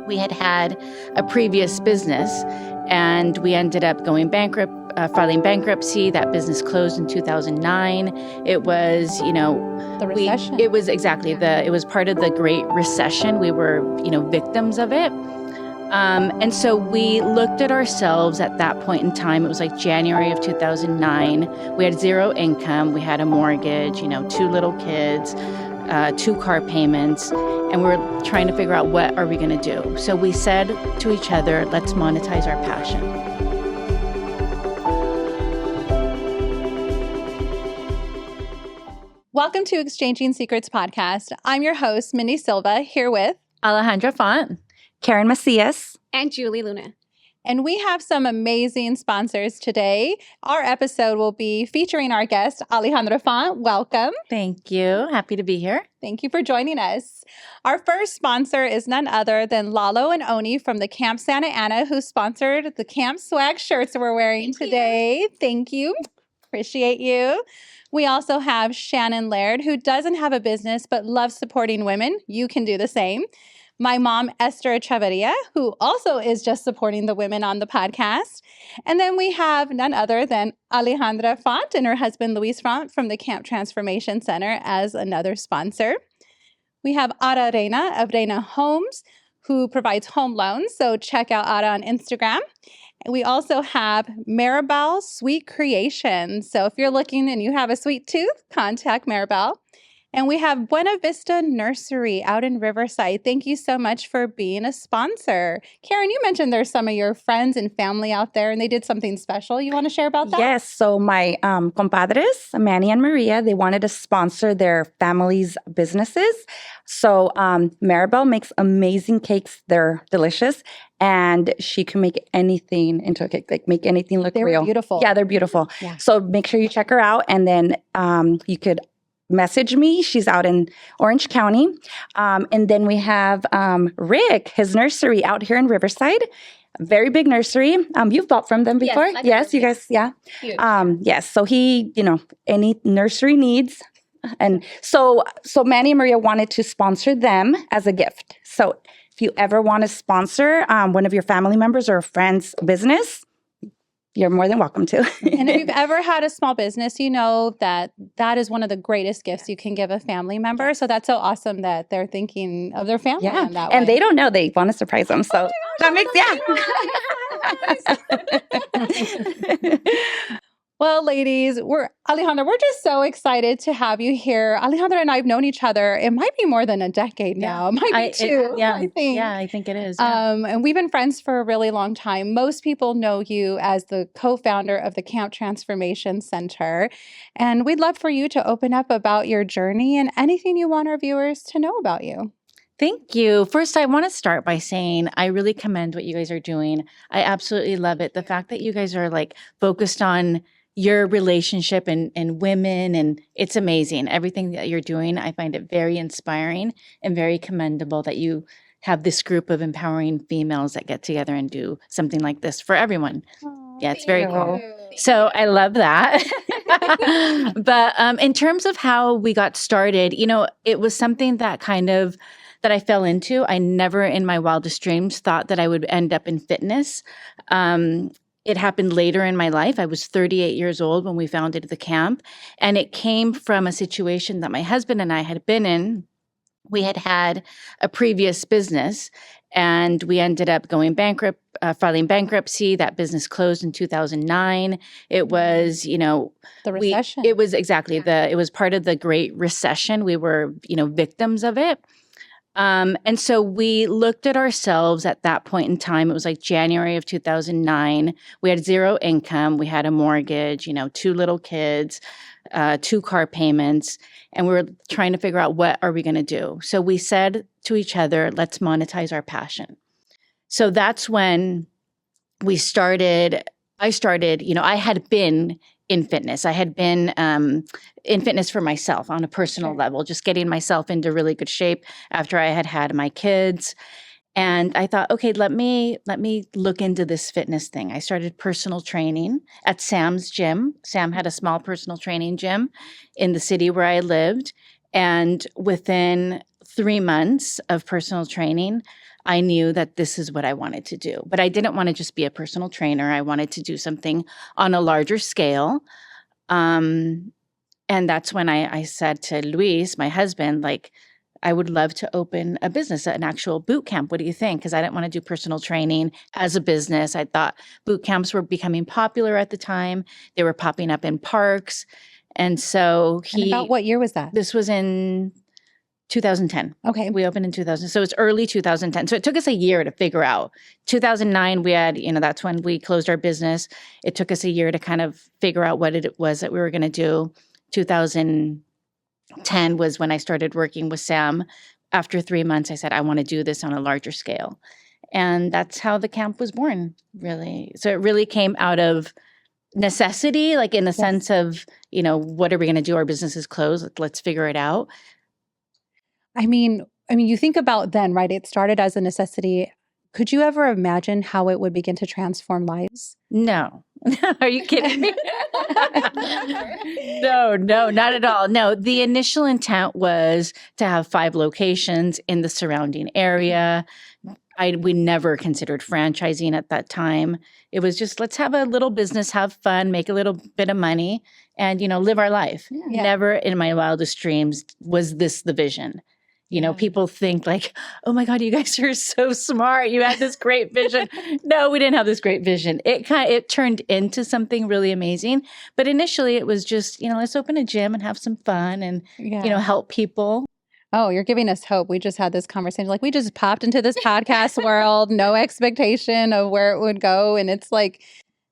We had a previous business, and we ended up going bankrupt, filing bankruptcy. That business closed in 2009. It was, the recession. It was exactly it was part of the Great Recession. We were, victims of it. And so we looked at ourselves at that point in time. It was like January of 2009. We had zero income. We had a mortgage, 2 little kids, 2 car payments, and we were trying to figure out what are we going to do. So we said to each other, let's monetize our passion. Welcome to Exchanging Secrets podcast. I'm your host, Mindy Silva, here with Alejandra Font, Karen Macias, and Julie Luna. And we have some amazing sponsors today. Our episode will be featuring our guest, Alejandra Font. Welcome. Thank you. Happy to be here. Thank you for joining us. Our first sponsor is none other than Lalo and Oni from the Camp Santa Ana, who sponsored the Camp Swag shirts we're wearing today. Thank you. Appreciate you. We also have Shannon Laird, who doesn't have a business but loves supporting women. You can do the same. My mom, Esther Echeverria, who also is just supporting the women on the podcast. And then we have none other than Alejandra Font and her husband, Luis Font, from the Camp Transformation Center as another sponsor. We have Ada Reina of Reina Homes, who provides home loans. So check out Ada on Instagram. And we also have Maribel Sweet Creations. So if you're looking and you have a sweet tooth, contact Maribel. And we have Buena Vista Nursery out in Riverside. Thank you so much for being a sponsor. Karen, you mentioned there's some of your friends and family out there, and they did something special. You want to share about that? Yes. So my compadres, Manny and Maria, they wanted to sponsor their family's businesses. So Maribel makes amazing cakes. They're delicious. And she can make anything into a cake, like make anything look real. They're beautiful. Yeah, they're beautiful. Yeah. So make sure you check her out. And then you could message me. She's out in Orange County. And then we have Rick, his nursery out here in Riverside. Very big nursery. You've bought from them before? Yes, you guys, yeah. Huge. Yes, so he, any nursery needs. And so Manny and Maria wanted to sponsor them as a gift. So if you ever want to sponsor one of your family members or a friend's business, you're more than welcome to. And if you've ever had a small business, you know that is one of the greatest gifts you can give a family member. So that's so awesome that they're thinking of their family in that way. And they don't know. They want to surprise them. So that makes, Well, ladies, Alejandra, we're just so excited to have you here. Alejandra and I have known each other. It might be more than a decade now. It might be 2, I think. Yeah, I think it is. Yeah. And we've been friends for a really long time. Most people know you as the co-founder of the Camp Transformation Center. And we'd love for you to open up about your journey and anything you want our viewers to know about you. Thank you. First, I want to start by saying I really commend what you guys are doing. I absolutely love it. The fact that you guys are focused on your relationship and women, and it's amazing. Everything that you're doing, I find it very inspiring and very commendable that you have this group of empowering females that get together and do something like this for everyone. Yeah, it's very cool. So I love that. But in terms of how we got started, it was something that that I fell into. I never in my wildest dreams thought that I would end up in fitness. It happened later in my life. I was 38 years old when we founded the camp, and it came from a situation that my husband and I had been in. We had a previous business, and we ended up going bankrupt, filing bankruptcy. That business closed in 2009. It was, the recession. It was exactly it was part of the Great Recession. We were, victims of it. And so we looked at ourselves at that point in time. It was like January of 2009. We had zero income. We had a mortgage, 2 little kids, 2 car payments, and we were trying to figure out what are we going to do. So we said to each other, let's monetize our passion. So that's when I started, I had been in fitness. I had been in fitness for myself on a personal level, just getting myself into really good shape after I had my kids. And I thought, okay, let me look into this fitness thing. I started personal training at Sam's gym. Sam had a small personal training gym in the city where I lived. And within 3 months of personal training, I knew that this is what I wanted to do. But I didn't want to just be a personal trainer. I wanted to do something on a larger scale. And that's when I said to Luis, my husband, like, I would love to open a business, an actual boot camp. What do you think? Because I didn't want to do personal training as a business. I thought boot camps were becoming popular at the time. They were popping up in parks. And so And about what year was that? This was in 2010. Okay. We opened in 2000. So it's early 2010. So it took us a year to figure out. 2009, we had, that's when we closed our business. It took us a year to kind of figure out what it was that we were going to do. 2010 was when I started working with Sam. After 3 months, I said, I want to do this on a larger scale. And that's how the camp was born, really. So it really came out of necessity, like in the sense of, what are we going to do? Our business is closed. Let's figure it out. I mean, you think about then, right? It started as a necessity. Could you ever imagine how it would begin to transform lives? No. Are you kidding me? No, not at all. No, the initial intent was to have 5 locations in the surrounding area. We never considered franchising at that time. It was just, let's have a little business, have fun, make a little bit of money, and, live our life. Yeah. Never in my wildest dreams was this the vision. People think like, oh my God, you guys are so smart. You had this great vision. No, we didn't have this great vision. It turned into something really amazing. But initially it was just, let's open a gym and have some fun and, help people. Oh, you're giving us hope. We just had this conversation. Like we just popped into this podcast world, no expectation of where it would go. And it's like,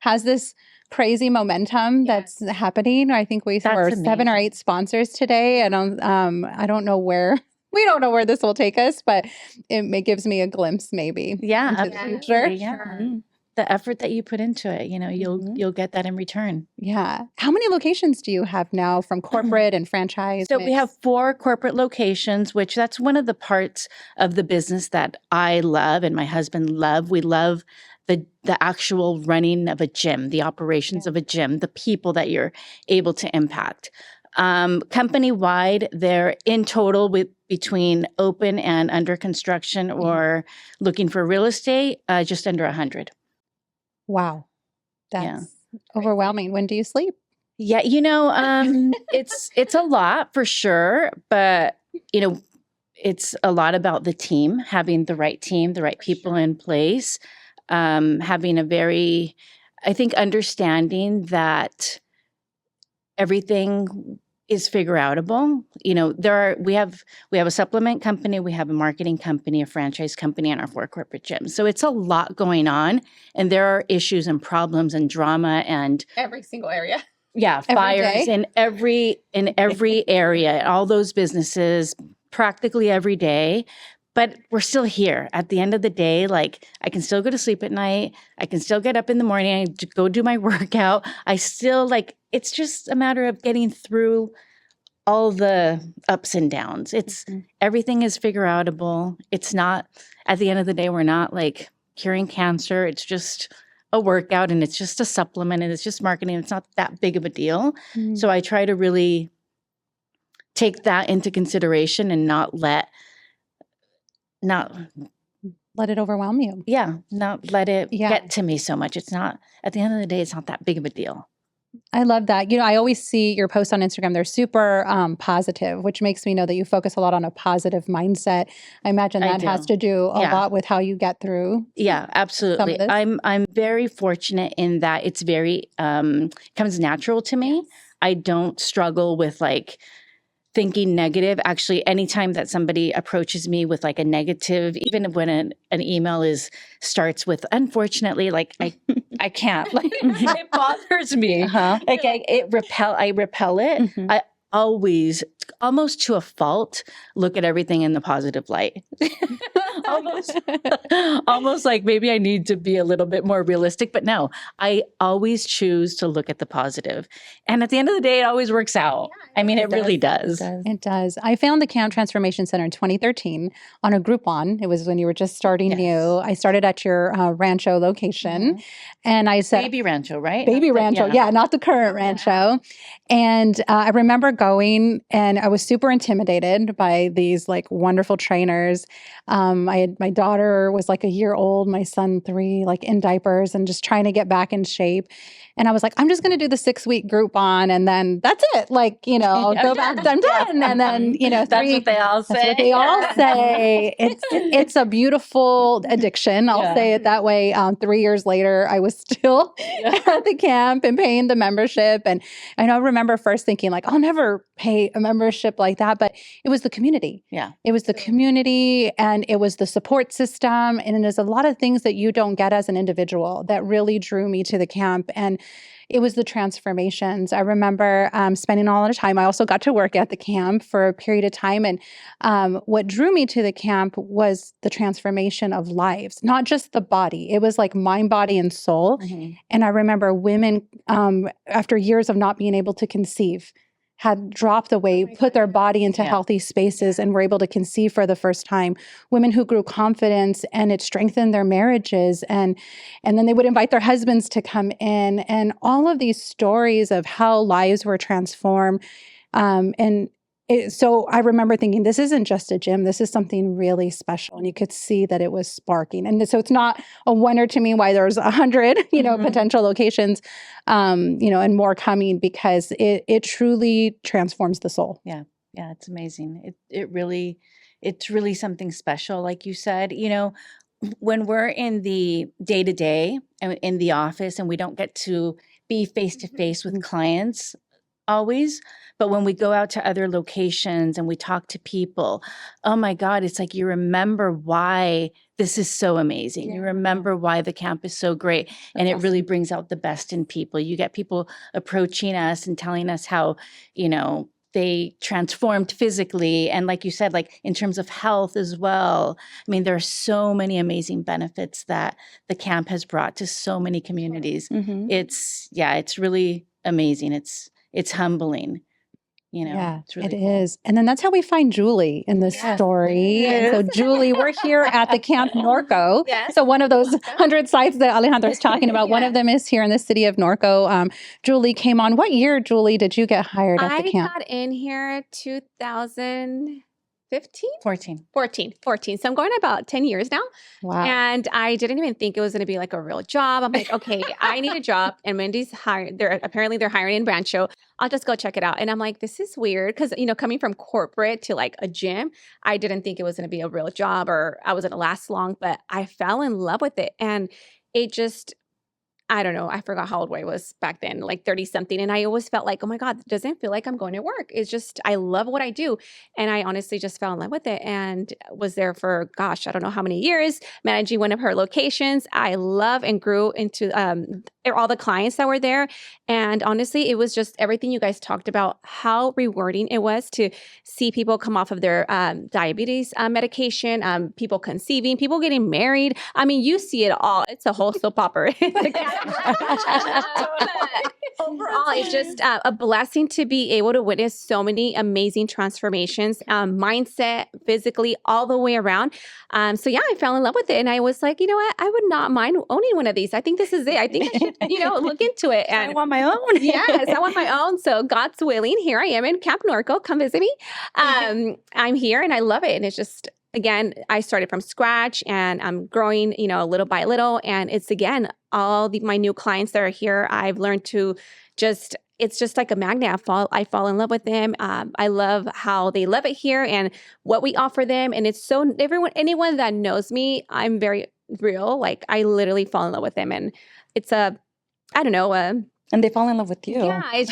has this crazy momentum that's happening. I think were 7 or 8 sponsors today. I don't know where. We don't know where this will take us, but it gives me a glimpse maybe into the future. Yeah. Mm-hmm. The effort that you put into it, you'll get that in return. Yeah. How many locations do you have now from corporate and franchise? So we have 4 corporate locations, which that's one of the parts of the business that I love and my husband love. We love the actual running of a gym, the operations of a gym, the people that you're able to impact. Company-wide, they're in total between open and under construction or looking for real estate, just under 100. Wow. That's overwhelming. When do you sleep? Yeah, it's a lot for sure, but it's a lot about the team, having the right team, the right people in place, having understanding that everything is figure outable. We have a supplement company, we have a marketing company, a franchise company, and our 4 corporate gyms. So it's a lot going on, and there are issues and problems and drama and every single area. Yeah, fires in every area, all those businesses, practically every day. But we're still here. At the end of the day, like I can still go to sleep at night. I can still get up in the morning and go do my workout. I still it's just a matter of getting through all the ups and downs. It's everything is figure outable. It's not, at the end of the day, we're not like curing cancer. It's just a workout and it's just a supplement and it's just marketing. It's not that big of a deal. Mm-hmm. So I try to really take that into consideration and not let it overwhelm you. Yeah. Not let it get to me so much. It's not, at the end of the day, it's not that big of a deal. I love that. I always see your posts on Instagram. They're super positive, which makes me know that you focus a lot on a positive mindset. I imagine that has to do a lot with how you get through. Yeah, absolutely. I'm very fortunate in that it's very comes natural to me. I don't struggle with thinking negative. Actually, anytime that somebody approaches me with a negative, even when an email starts with unfortunately, I can't. It bothers me. Uh-huh. I repel it. Mm-hmm. I always, almost to a fault, look at everything in the positive light. almost like maybe I need to be a little bit more realistic, but no, I always choose to look at the positive. And at the end of the day, it always works out. I mean, it really does. It does. I found the Camp Transformation Center in 2013 on a Groupon. It was when you were just starting new. I started at your Rancho location. Mm-hmm. And I said— Baby Rancho, right? Baby Rancho. Yeah, not the current Rancho. And I remember going and And I was super intimidated by these like wonderful trainers. My daughter was like a year old, my son 3, like in diapers and just trying to get back in shape. And I was like, I'm just going to do the 6-week Groupon and then that's it. Like, I'll go back, I'm done. And then, That's what they all say. That's what they all say. It's a beautiful addiction. I'll say it that way. 3 years later, I was still at the camp and paying the membership. And I remember first thinking like, I'll never pay a membership like that. But it was the community. Yeah. It was the community and it was the support system. And there's a lot of things that you don't get as an individual that really drew me to the camp. And it was the transformations. I remember spending a lot of time. I also got to work at the camp for a period of time. And what drew me to the camp was the transformation of lives, not just the body. It was like mind, body, and soul. Mm-hmm. And I remember women, after years of not being able to conceive, had dropped the weight, put their body into healthy spaces, and were able to conceive for the first time. Women who grew confidence, and it strengthened their marriages. And then they would invite their husbands to come in. And all of these stories of how lives were transformed. So I remember thinking, this isn't just a gym. This is something really special. And you could see that it was sparking. And so it's not a wonder to me why there's 100, potential locations, and more coming, because it truly transforms the soul. Yeah. Yeah. It's amazing. It's really something special. Like you said, when we're in the day-to-day in the office and we don't get to be face-to-face with clients always, but when we go out to other locations and we talk to people, oh my God, it's like you remember why this is so amazing. Yeah. You remember why the camp is so great. And it really brings out the best in people. You get people approaching us and telling us how, they transformed physically. And like you said, like in terms of health as well. I mean, there are so many amazing benefits that the camp has brought to so many communities. Mm-hmm. It's really amazing. It's humbling. It's really cool. Is. And then that's how we find Julie in this story. Yes. And so Julie, we're here at the Camp Norco. Yes. So one of those 100 sites that Alejandra is talking about, one of them is here in the city of Norco. Julie came on. What year, Julie, did you get hired at the camp? I got in here 2015? 14. So I'm going about 10 years now. Wow. And I didn't even think it was going to be like a real job. I'm like, okay, I need a job. And Mindy's hiring. They're hiring in Rancho. I'll just go check it out. And I'm like, this is weird. Because, coming from corporate to like a gym, I didn't think it was going to be a real job or I wasn't going to last long. But I fell in love with it. And it just, I don't know. I forgot how old I was back then, like 30 something. And I always felt like, oh my God, it doesn't feel like I'm going to work. It's just, I love what I do. And I honestly just fell in love with it and was there for, gosh, I don't know how many years, managing one of her locations. I love and grew into all the clients that were there. And honestly, it was just everything you guys talked about, how rewarding it was to see people come off of their diabetes medication, people conceiving, people getting married. I mean, you see it all. It's a whole soap opera. Overall, it's just a blessing to be able to witness so many amazing transformations, mindset, physically, all the way around. So yeah, I fell in love with it. And I was like, you know what? I would not mind owning one of these. I think this is it. I think I should, look into it. And I want my own. Yes, I want my own. So God's willing, here I am in Camp Norco. Come visit me. I'm here and I love it. And it's just, again, I started from scratch and I'm growing, little by little. And it's, again, my new clients that are here, I've learned to it's just like a magnet. I fall in love with them. I love how they love it here and what we offer them. And it's so anyone that knows me, I'm very real. Like I literally fall in love with them. And it's I don't know, and they fall in love with you. yeah, I'm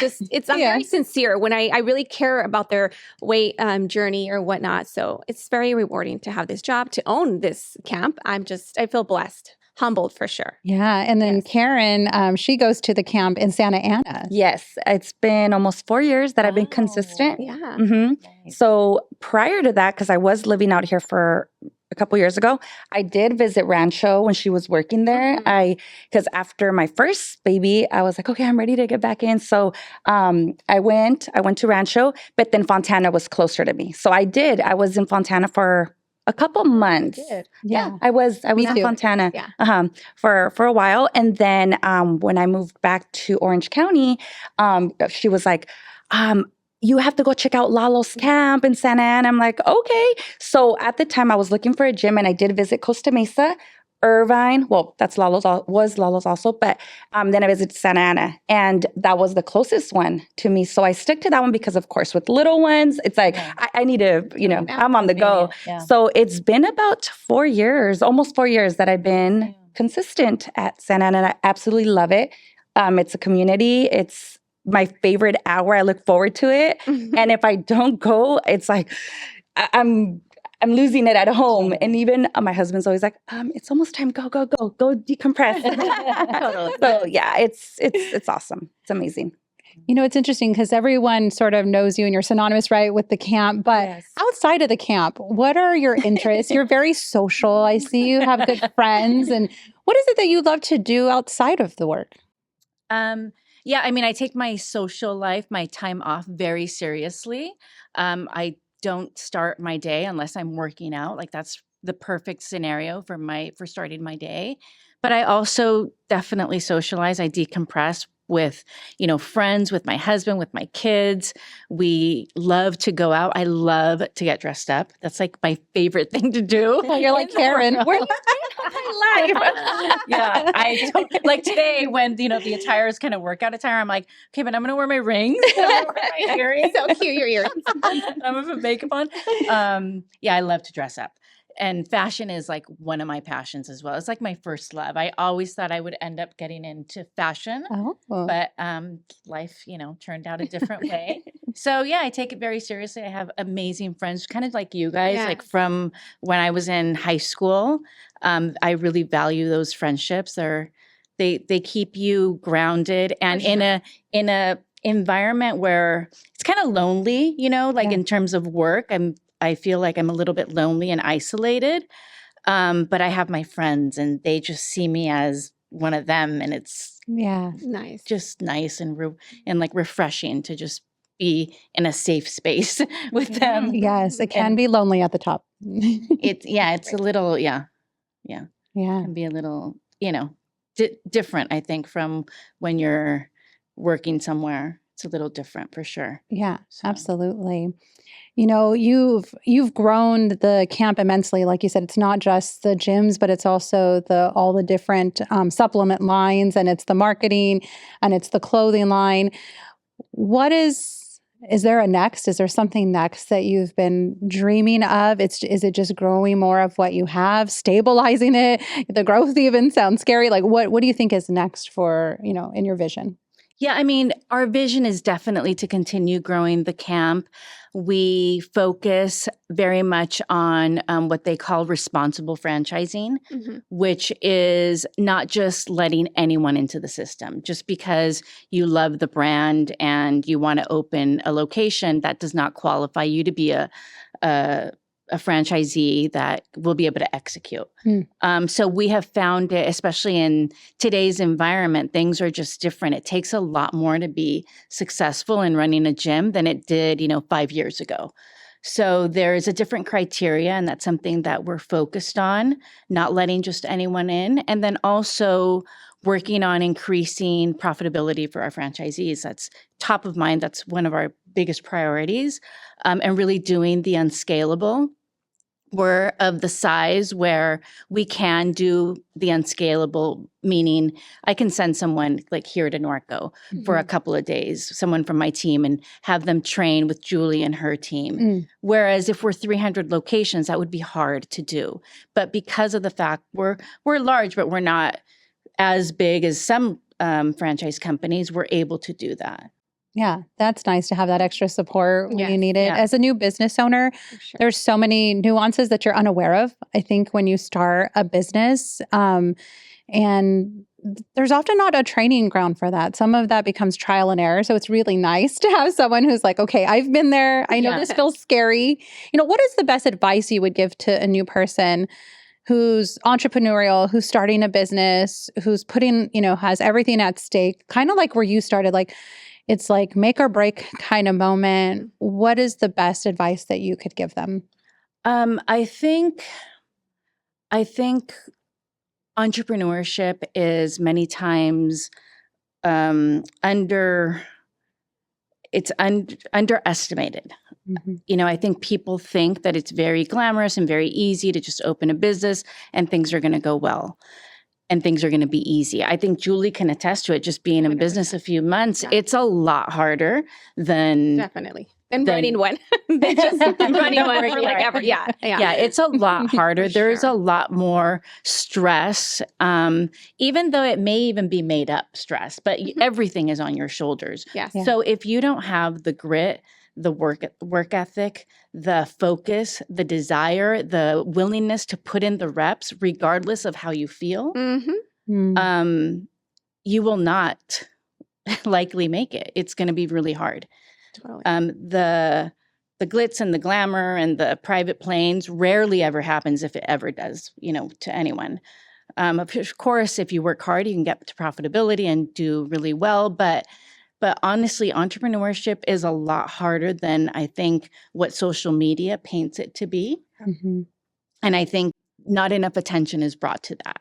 very sincere when I really care about their weight journey or whatnot. So it's very rewarding to have this job, to own this camp. I feel blessed, humbled for sure. Yeah. And then Yes. Karen, she goes to the camp in Santa Ana. Yes, it's been almost 4 years that I've been consistent. Yeah. hmm So prior to that, because I was living out here for a couple years ago, I did visit Rancho when she was working there. Because after my first baby, I was like, okay, I'm ready to get back in. So I went to Rancho, but then Fontana was closer to me. So I was in Fontana for a couple months. Yeah. I was Me in too. Fontana Yeah. for a while. And then when I moved back to Orange County, she was like, you have to go check out Lalo's camp in Santa Ana. I'm like, okay. So at the time I was looking for a gym and I did visit Costa Mesa, Irvine. Well, that's was Lalo's also, but then I visited Santa Ana and that was the closest one to me. So I stuck to that one because of course with little ones, it's like, I need to, I'm on the go. Yeah. So it's been about 4 years, almost 4 years that I've been consistent at Santa Ana and I absolutely love it. It's a community. It's my favorite hour. I look forward to it. And if I don't go, it's like I'm losing it at home. And even my husband's always like, it's almost time. Go decompress. Totally. So yeah, it's awesome. It's amazing. It's interesting because everyone sort of knows you and you're synonymous, right, with the camp. But outside of the camp, what are your interests? You're very social. I see you have good friends. And what is it that you love to do outside of the work? Yeah, I mean, I take my social life, my time off very seriously. I don't start my day unless I'm working out. Like that's the perfect scenario for starting my day. But I also definitely socialize. I decompress with, friends, with my husband, with my kids. We love to go out. I love to get dressed up. That's like my favorite thing to do. Oh, you're like Karen. Where you My life. Yeah, I don't, like today when the attire is kind of workout attire. I'm like, okay, but I'm gonna wear my rings. I'm gonna wear my earrings. So cute, your earrings. I'm gonna put makeup on. Yeah, I love to dress up. And fashion is like one of my passions as well. It's like my first love. I always thought I would end up getting into fashion, but life, turned out a different way. So yeah, I take it very seriously. I have amazing friends, kind of like you guys, like from when I was in high school. I really value those friendships. They keep you grounded and in a environment where it's kind of lonely, in terms of work. I feel like I'm a little bit lonely and isolated, but I have my friends and they just see me as one of them. And it's nice, just nice and like refreshing to just be in a safe space with them. Yes, it can be lonely at the top. It's a little, yeah. It can be a little, different, I think, from when you're working somewhere. It's a little different for sure. Yeah, absolutely. You've grown the camp immensely. Like you said, it's not just the gyms, but it's also all the different supplement lines, and it's the marketing, and it's the clothing line. Is there a next? Is there something next that you've been dreaming of? Is it just growing more of what you have, stabilizing it? The growth even sounds scary. Like what do you think is next for, in your vision? Yeah, I mean, our vision is definitely to continue growing the camp. We focus very much on what they call responsible franchising, which is not just letting anyone into the system. Just because you love the brand and you want to open a location, that does not qualify you to be a franchisee that will be able to execute. So we have found it, especially in today's environment, things are just different. It takes a lot more to be successful in running a gym than it did, 5 years ago. So there's a different criteria, and that's something that we're focused on, not letting just anyone in. And then also working on increasing profitability for our franchisees. That's top of mind. That's one of our biggest priorities, and really doing the unscalable. We're of the size where we can do the unscalable, meaning I can send someone like here to Norco for a couple of days, someone from my team, and have them train with Julie and her team. Whereas if we're 300 locations, that would be hard to do. But because of the fact we're large, but we're not as big as some franchise companies, we're able to do that. Yeah, that's nice to have that extra support when you need it. Yeah. As a new business owner, there's so many nuances that you're unaware of, I think, when you start a business. And there's often not a training ground for that. Some of that becomes trial and error. So it's really nice to have someone who's like, okay, I've been there. I know this feels scary. What is the best advice you would give to a new person who's entrepreneurial, who's starting a business, who's putting, has everything at stake, kind of like where you started, like, it's like make or break kind of moment. What is the best advice that you could give them? I think entrepreneurship is many times it's underestimated. You know, I think people think that it's very glamorous and very easy to just open a business and things are going to go well and things are going to be easy. I think Julie can attest to it, just being in business a few months. Yeah. It's a lot harder than Definitely. Than running one. Than just running one for like ever. Yeah. Yeah, it's a lot harder. There's a lot more stress, even though it may even be made up stress, but everything is on your shoulders. Yes. Yeah. So if you don't have the grit, the work ethic, the focus, the desire, the willingness to put in the reps, regardless of how you feel, you will not likely make it. It's going to be really hard. Totally. The glitz and the glamour and the private planes rarely ever happens, if it ever does, you know, to anyone. Of course, if you work hard, you can get to profitability and do really well. But honestly, entrepreneurship is a lot harder than I think what social media paints it to be. And I think not enough attention is brought to that.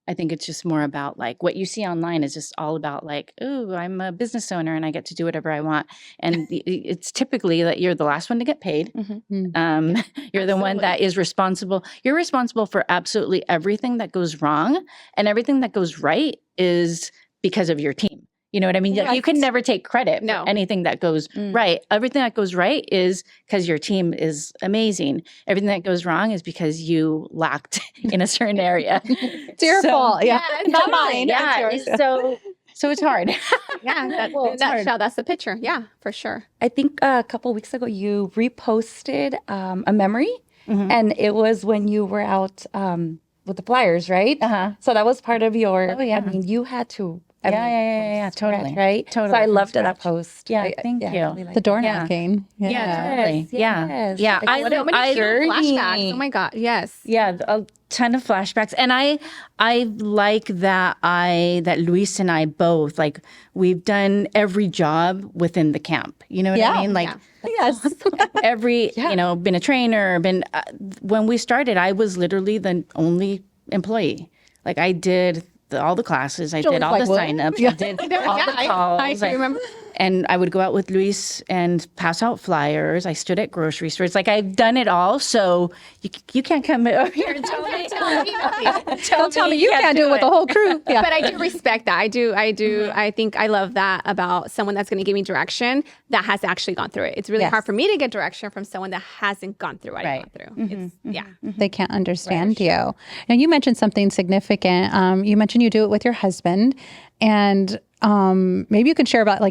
I think it's just more about like what you see online is just all about like, oh, I'm a business owner and I get to do whatever I want. And it's typically that you're the last one to get paid. You're the one that is responsible. You're responsible for absolutely everything that goes wrong, and everything that goes right is because of your team. You know what I mean? Yes. You can never take credit No. for anything that goes right. Everything that goes right is because your team is amazing. Everything that goes wrong is because you lacked in a certain area. It's your fault. Yeah. Not mine. Yeah. It's yours. So it's hard. Yeah. That, in a nutshell, that's the picture. Yeah, for sure. I think a couple weeks ago you reposted a memory, and it was when you were out with the flyers, right? So that was part of your. Oh, yeah. I mean, you had to. Yeah, totally. Right. Totally. So I from loved that scratch. post. Yeah, thank you. really liked The door Yeah. knocking. Yeah, totally. Yes. Yeah. Like, So many flashbacks. Oh my God. Yes. Yeah, a ton of flashbacks. And I like that Luis and I both, like, we've done every job within the camp. You know what I mean? Like Yes. every, you know, been a trainer, when we started, I was literally the only employee. Like I did all the classes, I did all the signups, I did all the calls. I remember. And I would go out with Luis and pass out flyers. I stood at grocery stores. Like I've done it all. So you can't come over here and tell me. Don't tell me you can't do it with the whole crew. Yeah. But I do respect that. I do. I think I love that about someone that's going to give me direction that has actually gone through it. It's really hard for me to get direction from someone that hasn't gone through what I've gone through. It's, yeah. They can't understand you. Now, you mentioned something significant. You mentioned you do it with your husband. And maybe you can share about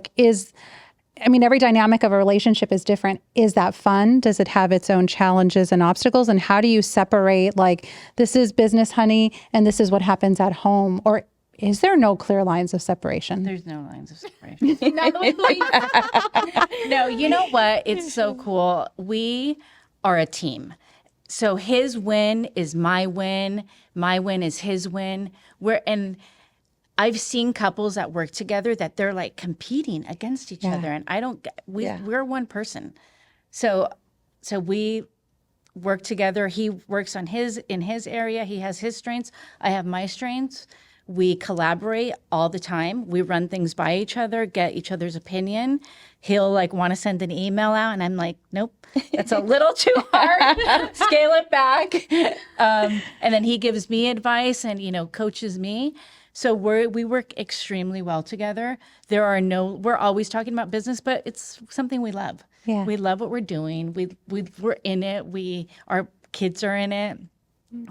every dynamic of a relationship is different. Is that fun? Does it have its own challenges and obstacles? And how do you separate, like, this is business, honey, and this is what happens at home? Or is there no clear lines of separation? There's no lines of separation. No, you know what? It's so cool. We are a team. So his win is my win. My win is his win. I've seen couples that work together that they're like competing against each other, and we're one person. So we work together. He works in his area. He has his strengths. I have my strengths. We collaborate all the time. We run things by each other, get each other's opinion. He'll like want to send an email out, and I'm like, nope, that's a little too hard. Scale it back. And then he gives me advice and coaches me. So we work extremely well together. We're always talking about business, but it's something we love. Yeah. We love what we're doing. We're in it. Our kids are in it.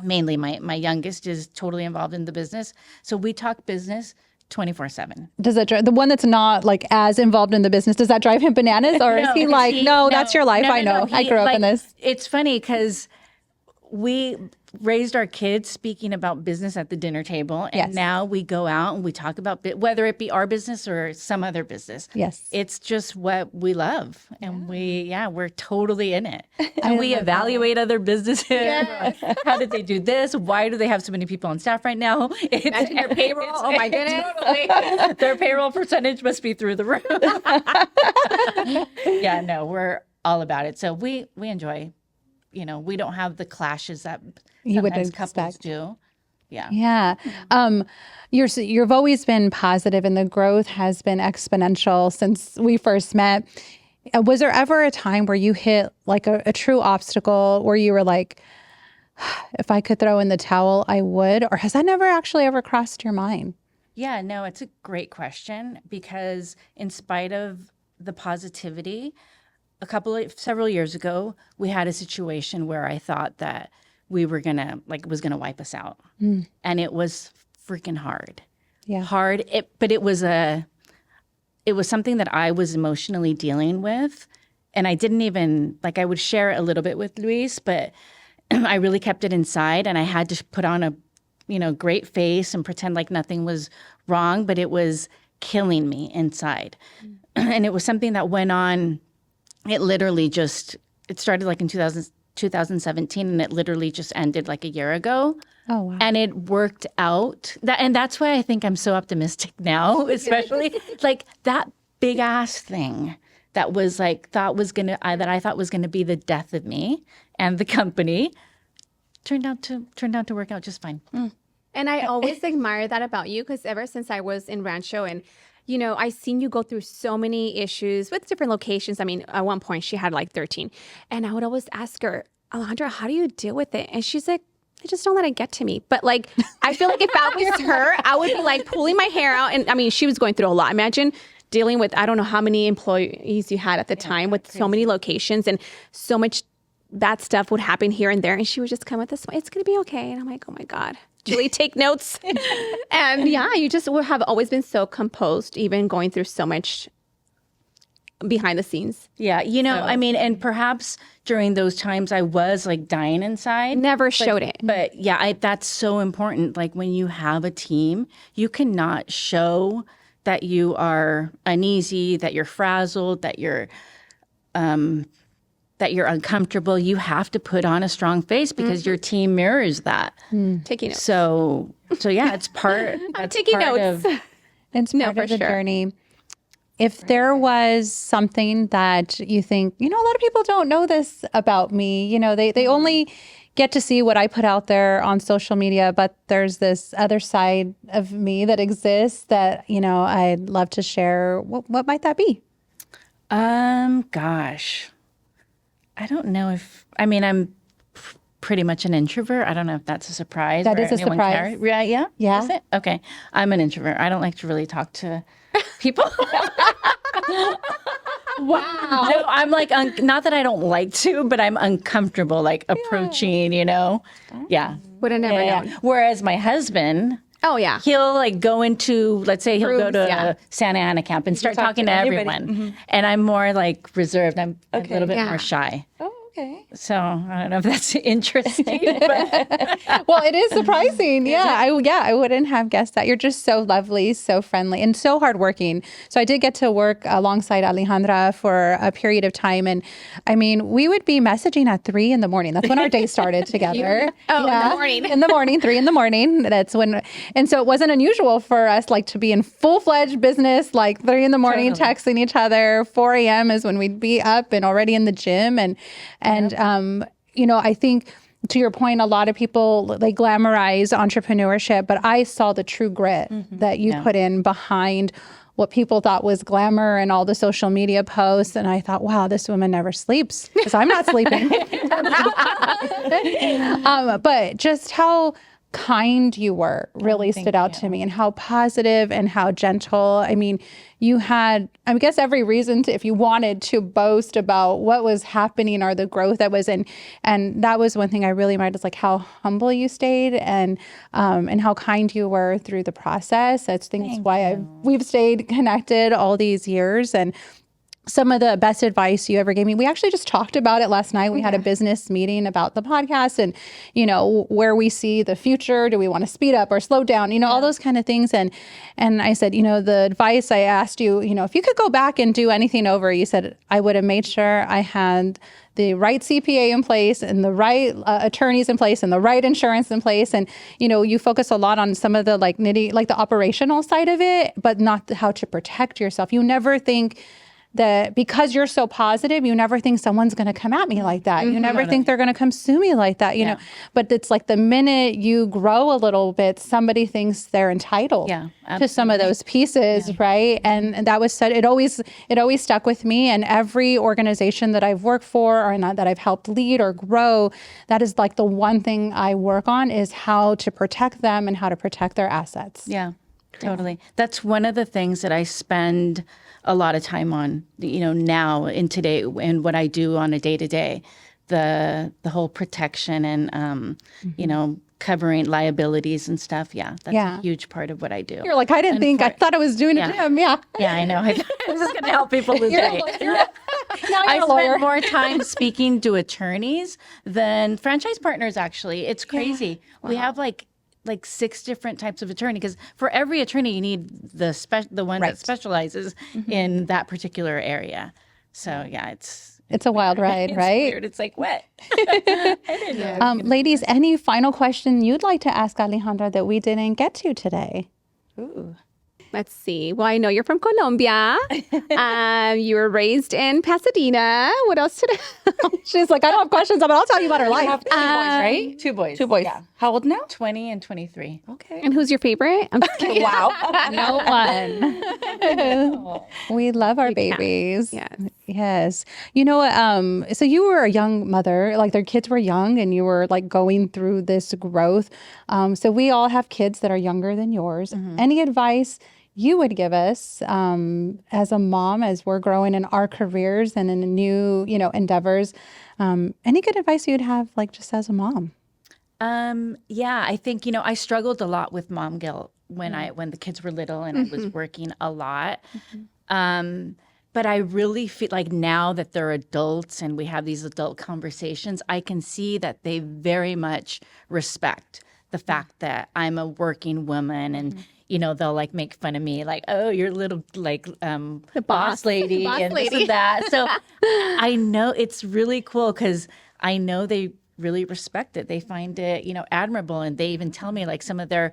Mainly my youngest is totally involved in the business. So we talk business 24/7. Does that drive the one that's not like as involved in the business? Does that drive him bananas, or is he like, no, that's your life? I know. I grew up in this. It's funny because we raised our kids speaking about business at the dinner table, and now we go out and we talk about whether it be our business or some other business. Yes, it's just what we love, and we're totally in it. And we evaluate other businesses. Yes. How did they do this? Why do they have so many people on staff right now? Imagine their payroll. Oh my goodness, their payroll percentage must be through the roof. Yeah, no, we're all about it. So we enjoy. We don't have the clashes that sometimes couples do. Yeah. Yeah. You've always been positive, and the growth has been exponential since we first met. Was there ever a time where you hit like a true obstacle where you were like, if I could throw in the towel, I would? Or has that never actually ever crossed your mind? Yeah, no, it's a great question because in spite of the positivity, several years ago, we had a situation where I thought that we were gonna was gonna wipe us out, and it was freaking hard. Yeah. Hard. But it was something that I was emotionally dealing with, and I didn't even I would share it a little bit with Luis, but I really kept it inside, and I had to put on a great face and pretend like nothing was wrong, but it was killing me inside. And it was something that went on. It literally it started like in 2017, and it literally just ended like a year ago. Oh, wow. And it worked out. And that's why I think I'm so optimistic now, especially like that big ass thing that was that I thought was gonna be the death of me and the company turned out to work out just fine. And I always admire that about you because ever since I was in Rancho and, I seen you go through so many issues with different locations. I mean, at one point she had like 13. And I would always ask her, Alejandra, how do you deal with it? And she's like, I just don't let it get to me. But like, I feel like if I was her, I would be like pulling my hair out. And I mean, she was going through a lot. Imagine dealing with, I don't know how many employees you had at the time with so many locations and so much bad stuff would happen here and there. And she would just come with this, it's going to be okay. And I'm like, oh my God. Julie, take notes. And yeah, you just have always been so composed, even going through so much behind the scenes. Yeah, I mean, and perhaps during those times I was like dying inside. Never showed it. But yeah, that's so important. Like when you have a team, you cannot show that you are uneasy, that you're frazzled, that you're uncomfortable. You have to put on a strong face because your team mirrors that. Taking notes. So yeah, it's part. I'm taking notes. It's part of the journey. If there was something that you think, a lot of people don't know this about me, they only get to see what I put out there on social media, but there's this other side of me that exists that, I'd love to share. What might that be? Gosh. I don't know I'm pretty much an introvert. I don't know if that's a surprise. That is a surprise. Yeah? Yeah. Is it? Okay. I'm an introvert. I don't like to really talk to people. Wow. No, I'm like, not that I don't like to, but I'm uncomfortable, like approaching, Yeah. Would have never known. Whereas my husband, Oh, yeah. he'll like go into, let's say he'll go to yeah. Santa Ana camp and start talking to everyone. And I'm more like reserved. I'm a little bit more shy. Oh, okay. So I don't know if that's interesting. But Well, it is surprising. I wouldn't have guessed that. You're just so lovely, so friendly, and so hardworking. So I did get to work alongside Alejandra for a period of time. And I mean, we would be messaging at 3 a.m. That's when our day started together. In the morning. In the morning, 3 a.m. That's when, and so it wasn't unusual for us like to be in full-fledged business, like 3 a.m, texting each other. 4 a.m. is when we'd be up and already in the gym. And I think to your point, a lot of people, they glamorize entrepreneurship, but I saw the true grit that you put in behind what people thought was glamour and all the social media posts. And I thought, wow, this woman never sleeps because I'm not sleeping. But just how kind you were really stood out to me, and how positive and how gentle. I mean, you had, I guess, every reason to, if you wanted to boast about what was happening or the growth that was in. And that was one thing I really admired, is like how humble you stayed and how kind you were through the process. I think it's why we've stayed connected all these years. And some of the best advice you ever gave me, we actually just talked about it last night. We had a business meeting about the podcast and, where we see the future. Do we want to speed up or slow down? All those kind of things. And I said, the advice I asked you, if you could go back and do anything over, you said, I would have made sure I had the right CPA in place and the right attorneys in place and the right insurance in place. And, you focus a lot on some of the like the operational side of it, but not how to protect yourself. You never think that because you're so positive, you never think someone's going to come at me like that. You never think they're going to come sue me like that, you know. But it's like the minute you grow a little bit, somebody thinks they're entitled to some of those pieces, right? And that was said. It always stuck with me. And every organization that I've worked for or not that I've helped lead or grow, that is like the one thing I work on is how to protect them and how to protect their assets. Yeah, totally. That's one of the things that I spend a lot of time on, you know, now in today and what I do on a day-to-day, the whole protection and, you know, covering liabilities and stuff. Yeah, that's a huge part of what I do. You're like, I didn't think, I thought I was doing it to him. Yeah. Yeah, I know. I was just going to help people lose weight. I spend more time speaking to attorneys than franchise partners, actually. It's crazy. We have like 6 different types of attorney, because for every attorney you need the one that specializes in that particular area. So yeah, it's a wild ride, right? Weird. It's like what? I didn't know. Ladies, any final question you'd like to ask Alejandra that we didn't get to today? Ooh. Let's see. Well, I know you're from Colombia. You were raised in Pasadena. What else today? She's like, I don't have questions, but I'll tell you about her life. You have 2 boys, right? 2 boys. 2 boys. Yeah. How old now? 20 and 23. Okay. And who's your favorite? I'm just kidding. Wow. No one. We love our babies. Yes. Yes. You know what? So you were a young mother, like their kids were young and you were like going through this growth. So we all have kids that are younger than yours. Any advice you would give us as a mom, as we're growing in our careers and in new, you know, endeavors? Any good advice you'd have, like just as a mom? Yeah, I think, you know, I struggled a lot with mom guilt when the kids were little and I was working a lot. But I really feel like now that they're adults and we have these adult conversations, I can see that they very much respect the fact that I'm a working woman and, you know, they'll like make fun of me like, oh, you're a little like the boss lady and this and that. So I know it's really cool because I know they really respect it. They find it, you know, admirable. And they even tell me like some of their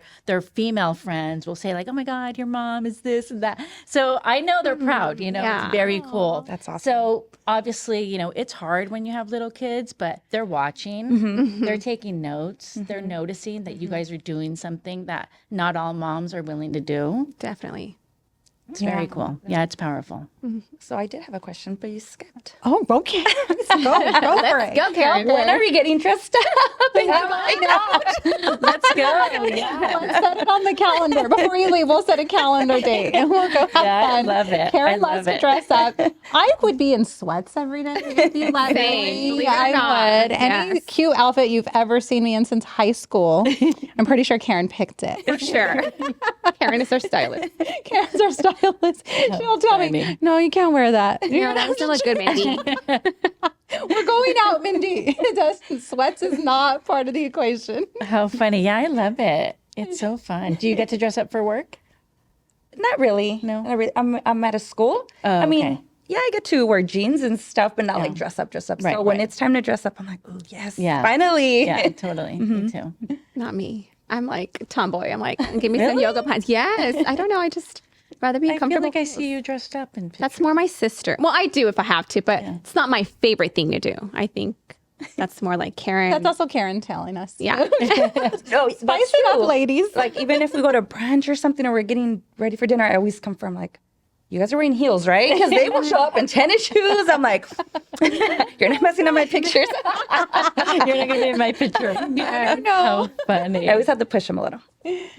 female friends will say like, oh my God, your mom is this and that. So I know they're proud, you know, it's very cool. That's awesome. So obviously, you know, it's hard when you have little kids, but they're watching, they're taking notes, they're noticing that you guys are doing something that not all moms are willing to do. Definitely. It's very cool. Yeah, it's powerful. So I did have a question, but you skipped. Oh, okay. Let's go for it. Go, Karen. When are we getting dressed up? Let's go. Yeah. Let's set it on the calendar. Before you leave, we'll set a calendar date and we'll go have fun. I love it. Karen I loves love to it. dress up. I would be in sweats every day if you let me. Believe it or I not. would. Any Yes. cute outfit you've ever seen me in since high school, I'm pretty sure Karen picked it. For sure. Karen is our stylist. Karen's our stylist. She'll tell me, funny. no, you can't wear that. No, that would still look good, Mindy. We're going out, Mindy. Sweats is not part of the equation. How funny. Yeah, I love it. It's so fun. Do you get to dress up for work? Not really. No? Not really. I'm at a school. Oh, I mean, okay. yeah, I get to wear jeans and stuff, but not like dress up. Right, So when right. it's time to dress up, I'm like, oh, yes, Yeah. finally. Yeah, totally. Me too. Not me. I'm like tomboy. I'm like, give me some yoga pants. Yes. I don't know. I just rather be I feel comfortable. like I see you dressed up in That's more my sister. Well, I do if I have to, but it's not my favorite thing to do. I think that's more like Karen. That's also Karen telling us. Yeah. No, Spice it up, ladies. Like even if we go to brunch or something or we're getting ready for dinner, I always confirm like, you guys are wearing heels, right? Because they will show up in tennis shoes. I'm like, you're not messing up my pictures. You're not going to be in my picture. Yeah, how funny. I always have to push them a little.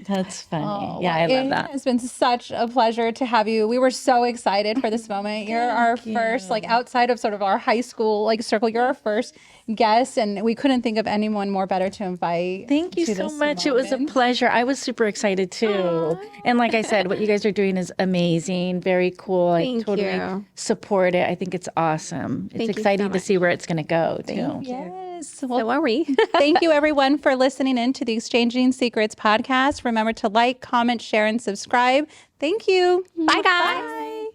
That's funny. Yeah, I love that. It has been such a pleasure to have you. We were so excited for this moment. You're our first, like outside of sort of our high school like circle, you're our first guest, and we couldn't think of anyone more better to invite. Thank you to so this much. It was a moment. pleasure. I was super excited too. And like I said, what you guys are doing is amazing. Very cool. I Thank totally you. support it. I think it's awesome. It's Thank you so exciting to much. see where it's going to go too. Yes. Well, So are we. thank you everyone for listening in to the Exchanging Secrets podcast. Remember to like, comment, share, and subscribe. Thank you. Bye, guys.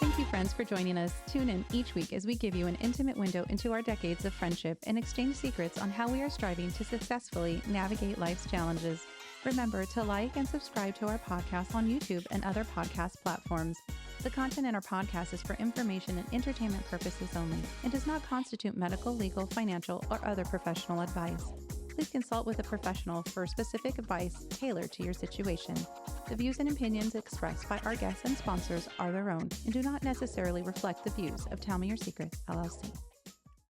Thank you, friends, for joining us. Tune in each week as we give you an intimate window into our decades of friendship and exchange secrets on how we are striving to successfully navigate life's challenges. Remember to like and subscribe to our podcast on YouTube and other podcast platforms. The content in our podcast is for information and entertainment purposes only and does not constitute medical, legal, financial, or other professional advice. Please consult with a professional for specific advice tailored to your situation. The views and opinions expressed by our guests and sponsors are their own and do not necessarily reflect the views of Tell Me Your Secret, LLC.